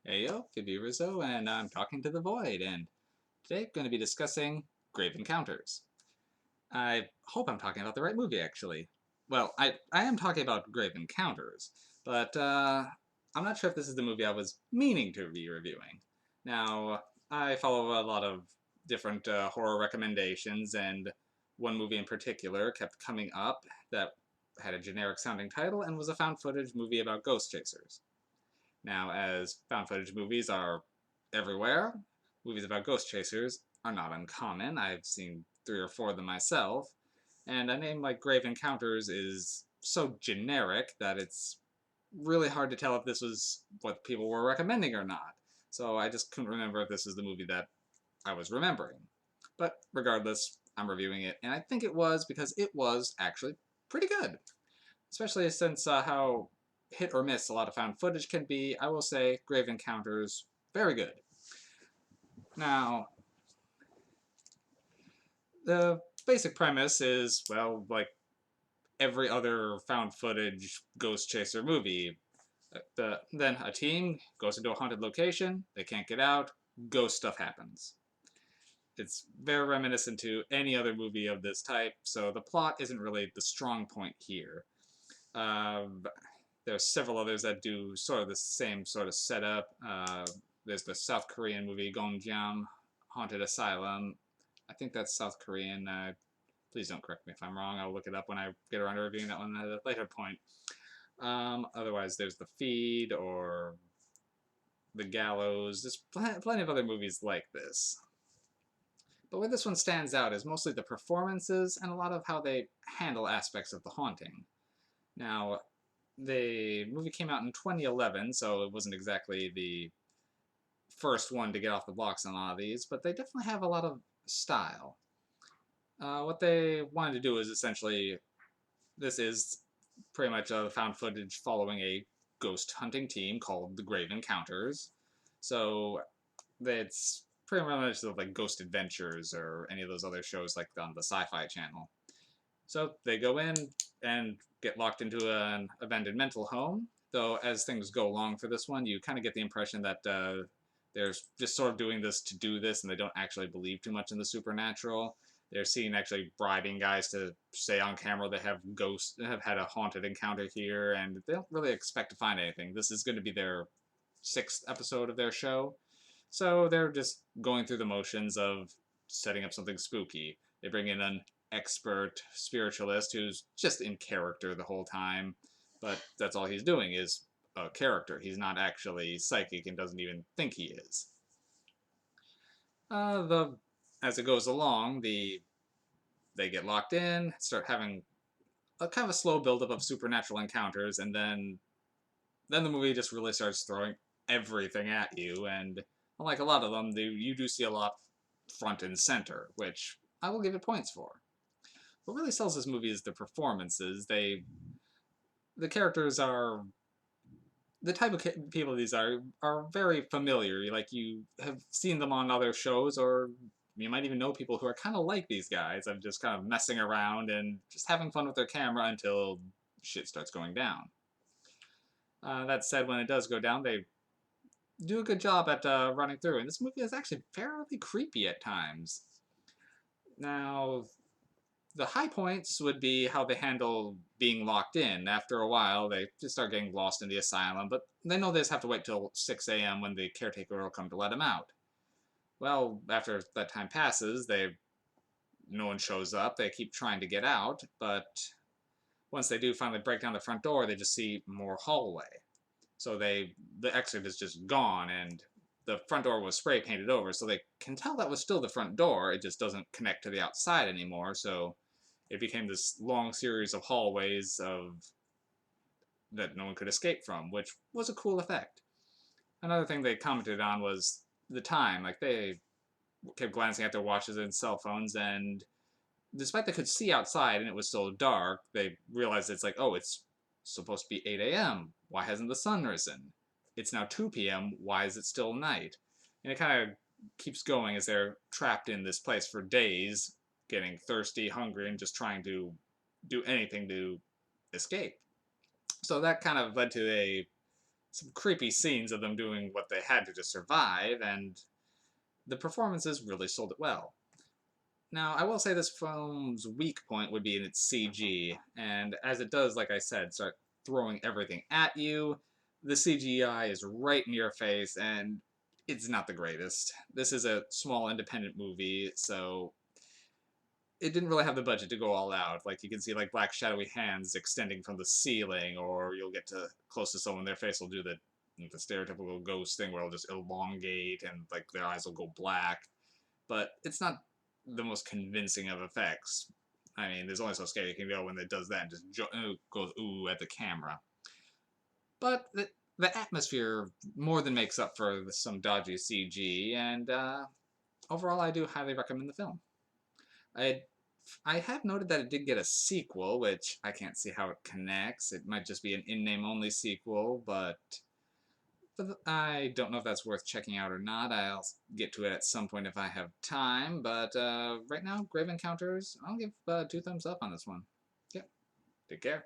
Hey yo, could be Rizzo, and I'm talking to the Void, and today I'm going to be discussing Grave Encounters. I hope I'm talking about the right movie, actually. Well, I am talking about Grave Encounters, but I'm not sure if this is the movie I was meaning to be reviewing. Now, I follow a lot of different horror recommendations, and one movie in particular kept coming up that had a generic sounding title and was a found footage movie about ghost chasers. Now, as found footage movies are everywhere, movies about ghost chasers are not uncommon. I've seen three or four of them myself, and a name like Grave Encounters is so generic that it's really hard to tell if this was what people were recommending or not. So I just couldn't remember if this was the movie that I was remembering. But regardless, I'm reviewing it, and I think it was because it was actually pretty good, especially since how hit or miss a lot of found footage can be. I will say Grave Encounters, very good. Now, the basic premise is, well, like every other found footage ghost chaser movie. Then a team goes into a haunted location, they can't get out, ghost stuff happens. It's very reminiscent to any other movie of this type, so the plot isn't really the strong point here. Um, there's several others that do sort of the same sort of setup. There's the South Korean movie Gongjam, Haunted Asylum. I think that's South Korean. Please don't correct me if I'm wrong. I'll look it up when I get around to reviewing that one at a later point. Otherwise, there's The Feed or The Gallows. There's plenty of other movies like this. But where this one stands out is mostly the performances and a lot of how they handle aspects of the haunting. Now, the movie came out in 2011, so it wasn't exactly the first one to get off the blocks on a lot of these, but they definitely have a lot of style. What they wanted to do is essentially, this is pretty much found footage following a ghost hunting team called the Grave Encounters. So it's pretty much like Ghost Adventures or any of those other shows like on the Sci-Fi Channel. So they go in and get locked into an abandoned mental home. Though as things go along for this one, you kind of get the impression that they're just sort of doing this to do this, and they don't actually believe too much in the supernatural. They're seen actually bribing guys to say on camera they have ghosts, have had a haunted encounter here, and they don't really expect to find anything. This is going to be their sixth episode of their show, so they're just going through the motions of setting up something spooky. They bring in an expert spiritualist who's just in character the whole time, but that's all he's doing is a character. He's not actually psychic and doesn't even think he is. The As it goes along, they get locked in, start having a kind of a slow buildup of supernatural encounters, and then the movie just really starts throwing everything at you. And unlike a lot of them, you do see a lot front and center, which I will give it points for. What really sells this movie is the performances. The characters are the type of people these are very familiar. Like you have seen them on other shows, or you might even know people who are kind of like these guys. I'm just kind of messing around and just having fun with their camera until shit starts going down. That said, when it does go down, they do a good job at running through. And this movie is actually fairly creepy at times. Now, the high points would be how they handle being locked in. After a while, they just start getting lost in the asylum, but they know they just have to wait till 6 a.m. when the caretaker will come to let them out. Well, after that time passes, no one shows up. They keep trying to get out, but once they do finally break down the front door, they just see more hallway. So the exit is just gone, and the front door was spray painted over, so they can tell that was still the front door. It just doesn't connect to the outside anymore. So it became this long series of hallways that no one could escape from, which was a cool effect. Another thing they commented on was the time. Like they kept glancing at their watches and cell phones, and despite they could see outside and it was still dark, they realized it's like, oh, it's supposed to be 8 a.m. Why hasn't the sun risen? It's now 2 p.m. Why is it still night? And it kind of keeps going as they're trapped in this place for days, getting thirsty, hungry, and just trying to do anything to escape. So that kind of led to some creepy scenes of them doing what they had to survive, and the performances really sold it well. Now, I will say this film's weak point would be in its CG, and as it does, like I said, start throwing everything at you, the CGI is right in your face, and it's not the greatest. This is a small independent movie, so it didn't really have the budget to go all out. Like, you can see, like, black shadowy hands extending from the ceiling, or you'll get to close to someone, their face will do the stereotypical ghost thing where it'll just elongate and, like, their eyes will go black. But it's not the most convincing of effects. I mean, there's only so scary you can go when it does that and just goes ooh at the camera. But the atmosphere more than makes up for some dodgy CG, and overall, I do highly recommend the film. I I have noted that it did get a sequel, which I can't see how it connects. It might just be an in-name only sequel, but I don't know if that's worth checking out or not. I'll get to it at some point if I have time, but right now, Grave Encounters, I'll give 2 thumbs up on this one. Yep, take care.